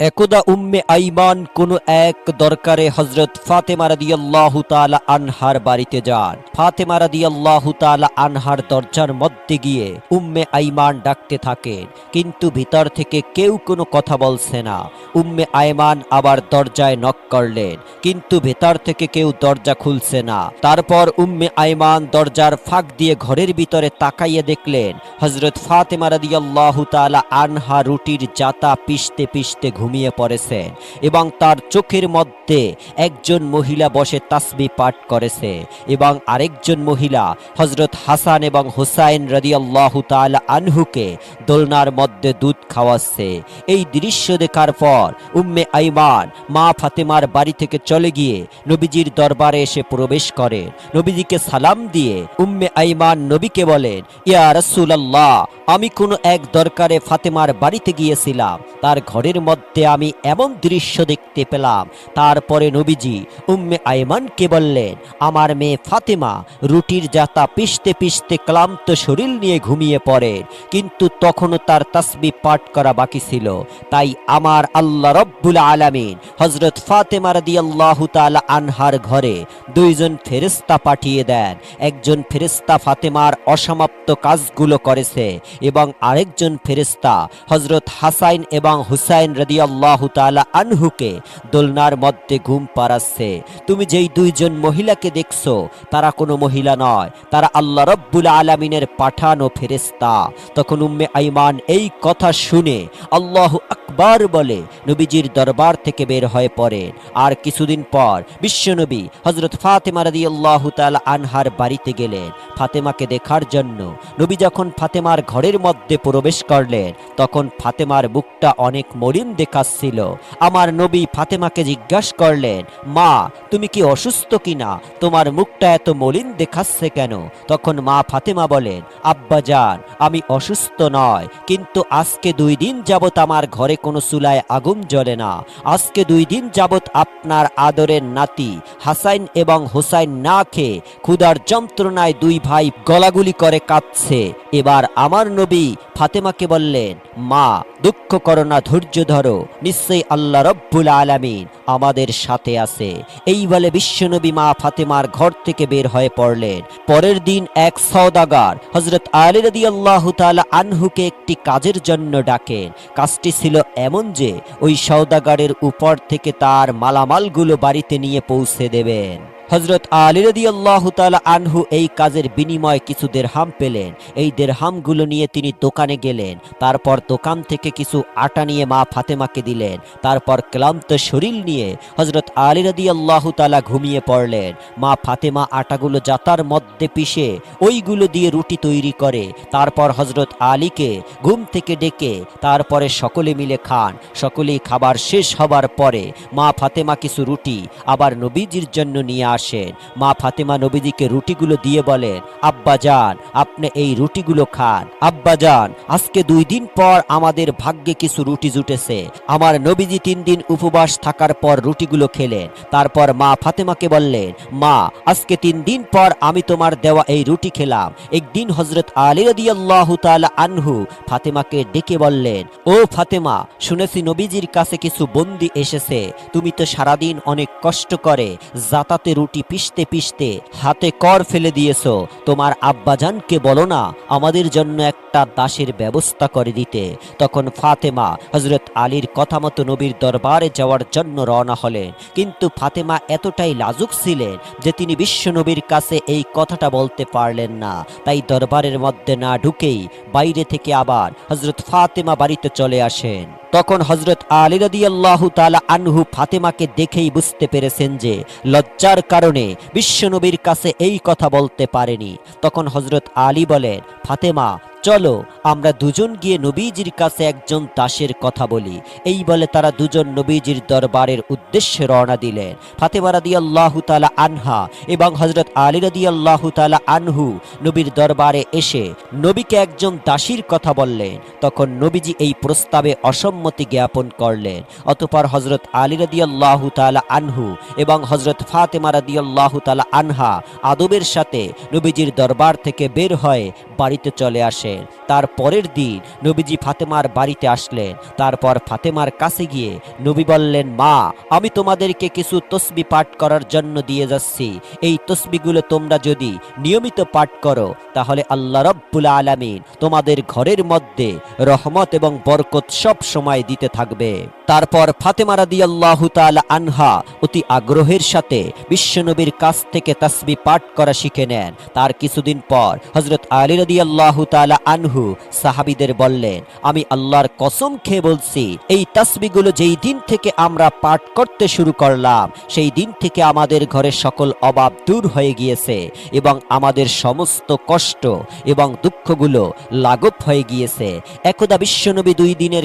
একদা উম্মে আইমান কোনো এক দরকারে হযরত ফাতেমা রাদিয়াল্লাহু তাআলা আনহার বাড়িতে যান। ফাতেমা রাদিয়াল্লাহু তাআলা আনহার দরজার মধ্যে গিয়ে উম্মে আইমান ডাকতে থাকেন, কিন্তু ভিতর থেকে কেউ কোনো কথা বলছে না। উম্মে আইমান আবার দরজায় নক করলেন, কিন্তু ভেতর থেকে কেউ দরজা খুলছে না। তারপর উম্মে আইমান দরজার ফাঁক দিয়ে ঘরের ভিতরে তাকাইয়ে দেখলেন হযরত ফাতেমা রাদিয়াল্লাহু তাআলা আনহা রুটির জাতা পিষতে পিষতে ঘুমিয়ে পড়েছেন এবং তার চোখের মধ্যে একজন মহিলা বসে তাসবিহ পাঠ করেছে এবং আরেকজন মহিলা হযরত হাসান এবং হুসাইন রাদিয়াল্লাহু তাআলা আনহুকে দোলনার মধ্যে দুধ খাওয়াচ্ছে। এই দৃশ্য দেখার পর উম্মে আইমান মা ফাতেমার বাড়ি থেকে চলে গিয়ে নবীজির দরবারে এসে প্রবেশ করেন। নবীজিকে সালাম দিয়ে উম্মে আইমান নবীকে বলেন, ইয়া রাসূলুল্লাহ, আমি কোনো এক দরকারে ফাতেমার বাড়িতে গিয়েছিলাম, তার ঘরের মধ্যে আমি এমন দৃশ্য দেখতে পেলাম। তারপরে নবীজি উম্মে আইমানকে বললেন, আমার মেয়ে ফাতেমা রুটির জাতা পিষতে পিষতে ক্লান্ত শরীর নিয়ে ঘুমিয়ে পড়ে, কিন্তু তখনও তার তাসবিহ পাঠ করা বাকি ছিল। তাই আমার আল্লাহ রব্বুল আলামিন হযরত ফাতেমা রাদিয়াল্লাহু তাআলা আনহার ঘরে দুইজন ফেরেশতা পাঠিয়ে দেন। একজন ফেরেশতা ফাতেমার অসমাপ্ত কাজগুলো করেছে এবং আরেকজন ফেরেশতা হযরত হাসান এবং হুসাইন রাদিয়াল্লাহু তাআলা আনহুকে দোলনার মধ্যে ঘুম পাড়াচ্ছে। তুমি যেই দুইজন মহিলাকে দেখছো তারা কোনো মহিলা নয়, তারা আল্লাহ রব্বুল আলামিনের পাঠানো ফেরেশতা। তখন উম্মে আইমান এই কথা শুনে আল্লাহু আকবার বলে নবীজির দরবার থেকে বের হয়ে পড়েন। আর কিছুদিন পর বিশ্বনবী হযরত ফাতেমা রাদিয়াল্লাহু তাআলা আনহার বাড়িতে গেলেন ফাতেমাকে দেখার জন্য। নবী যখন ফাতেমার ঘরের মধ্যে প্রবেশ করলেন তখন ফাতেমার মুখটা অনেক মলিন দেখাচ্ছিল। আমার নবী ফাতেমাকে জিজ্ঞাসা করলেন, মা, তুমি কি অসুস্থ কিনা? তোমার মুখটা এত মলিন দেখাচ্ছে কেন? তখন মা ফাতেমা বলেন, আব্বাজান, আমি অসুস্থ নয়, কিন্তু আজকে 2 দিন যাবত আমার ঘরে কোনো চুলায় আগুন জ্বলে না। আজকে 2 দিন যাবত আপনার আদরের নাতি হাসান এবং হুসাইন না খেয়ে ক্ষুধার যন্ত্রণায় 2 ভাই গলাগুলি করে কাঁদছে। এবার আমার নবী ফাতেমাকে বললেন, মা, দুঃখ করো না, ধৈর্য ধরো, নিশ্চয়ই আল্লাহ রব্বুল আলামিন আমাদের সাথে আছে। এই বলে বিশ্বনবী মা ফাতেমার ঘর থেকে বের হয়ে পড়লেন। পরের দিন এক সওদাগার হযরত আলী রাদিয়াল্লাহু তাআলা আনহুকে একটি কাজের জন্য ডাকেন। কাজটি ছিল এমন যে ওই সওদাগারের উপর থেকে তার মালামালগুলো বাড়িতে নিয়ে পৌঁছে দেবেন। হযরত আলী রাদিয়াল্লাহু তাআলা আনহু এই কাজের বিনিময়ে কিছু দিরহাম পেলেন। এই দিরহামগুলো নিয়ে তিনি দোকানে গেলেন। তারপর দোকান থেকে কিছু আটা নিয়ে মা ফাতেমাকে দিলেন। তারপর ক্লান্ত শরীর নিয়ে হযরত আলী রাদিয়াল্লাহু তাআলা ঘুমিয়ে পড়লেন। মা ফাতেমা আটাগুলো জাতার মধ্যে পিষে ওইগুলো দিয়ে রুটি তৈরি করে। তারপর হযরত আলীকে ঘুম থেকে ডেকে তারপরে সকলে মিলে খান। সকলেই খাবার শেষ হবার পরে মা ফাতেমা কিছু রুটি আবার নবীজির জন্য নিয়ে আসেন। মা ফাতেমা নবীজিকে রুটিগুলো দিয়ে বলেন, আব্বাজান, আপনি এই রুটিগুলো খান। আব্বাজান, আজকে 2 দিন পর আমাদের ভাগ্যে কিছু রুটি জুটেছে। আমার নবীজি 3 দিন উপবাস থাকার পর রুটিগুলো খেলেন। তারপর মা ফাতেমাকে বললেন, মা, আজকে 3 দিন পর আমি তোমার দেওয়া এই রুটি খেলাম। একদিন হযরত আলী রাদিয়াল্লাহু তাআলা আনহু ফাতেমাকে ডেকে বললেন, ও ফাতেমা, শুনেছি নবীজির কাছে কিছু বন্দী এসেছে। তুমি তো সারাদিন অনেক কষ্ট করে জাতাতে রুটি পিষতে পিষতে হাতে কর ফেলে দিয়েছো। তোমার আব্বাজানকে বলো না আমাদের জন্য একটা দাসের ব্যবস্থা করে দিতে। তখন ফাতেমা হযরত আলীর কথা মতো নবীর দরবারে যাওয়ার জন্য রওনা হলেন। কিন্তু ফাতেমা এতটাই লাজুক ছিলেন যে তিনি বিশ্ব নবীর কাছে এই কথাটা বলতে পারলেন না। তাই দরবারের মধ্যে না ঢুকেই বাইরে থেকে আবার হযরত ফাতেমা বাড়িতে চলে আসেন। তখন হযরত আলী রাদিয়াল্লাহু তাআলা আনহু ফাতেমাকে দেখেই বুঝতে পেরেছেন যে লজ্জার কারণে বিশ্বনবীর কাছে এই কথা বলতে পারেনি। তখন হযরত আলী বলেন, ফাতেমা, চলো আমরা দুজন গিয়ে নবীজির কাছে একজন দাসের কথা বলি। এই বলে তারা দুজন নবীজির দরবারের উদ্দেশ্যে রওনা দিলেন। ফাতেমা রাদিয়াল্লাহু তাআলা আনহা এবং হযরত আলী রাদিয়াল্লাহু তাআলা আনহু নবীর দরবারে এসে নবীকে একজন দাসীর কথা বললেন। তখন নবীজি এই প্রস্তাবে অসম্মতি জ্ঞাপন করলেন। অতঃপর হযরত আলী রাদিয়াল্লাহু তাআলা আনহু এবং হযরত ফাতেমা রাদিয়াল্লাহু তাআলা আনহা আদবের সাথে নবীজির দরবার থেকে বের হয়ে বাড়িতে চলে আসেন। করলেন। তার পরের দিন নবীজি ফাতেমার বাড়িতে আসলেন। তারপর ফাতেমার কাছে গিয়ে নবী বললেন, মা, আমি তোমাদেরকে কিছু তসবি পাঠ করার জন্য দিয়ে যাচ্ছি। এই তসবিগুলো তোমরা যদি নিয়মিত পাঠ করো তাহলে আল্লাহ রাব্বুল আলামিন তোমাদের ঘরের মধ্যে রহমত এবং বরকত সব সময় দিতে থাকবে। তারপর ফাতেমা রাদিয়াল্লাহু তাআলা আনহা অতি আগ্রহের সাথে বিশ্বনবীর কাছ থেকে তাসবি পাঠ করা শিখে নেন। তার কিছুদিন পর হযরত আলী রাদিয়াল্লাহু তাআলা আনহু সাহাবীদের বললেন, আমি আল্লাহর কসম খেয়ে বলছি, এই তাসবিগুলো যেই দিন থেকে আমরা পাঠ করতে শুরু করলাম সেই দিন থেকে আমাদের ঘরে সকল অভাব দূর হয়ে গিয়েছে এবং আমাদের সমস্ত কষ্ট এবং দুঃখগুলো লাঘব হয়ে গিয়েছে। একদা বিশ্বনবী 2 দিনের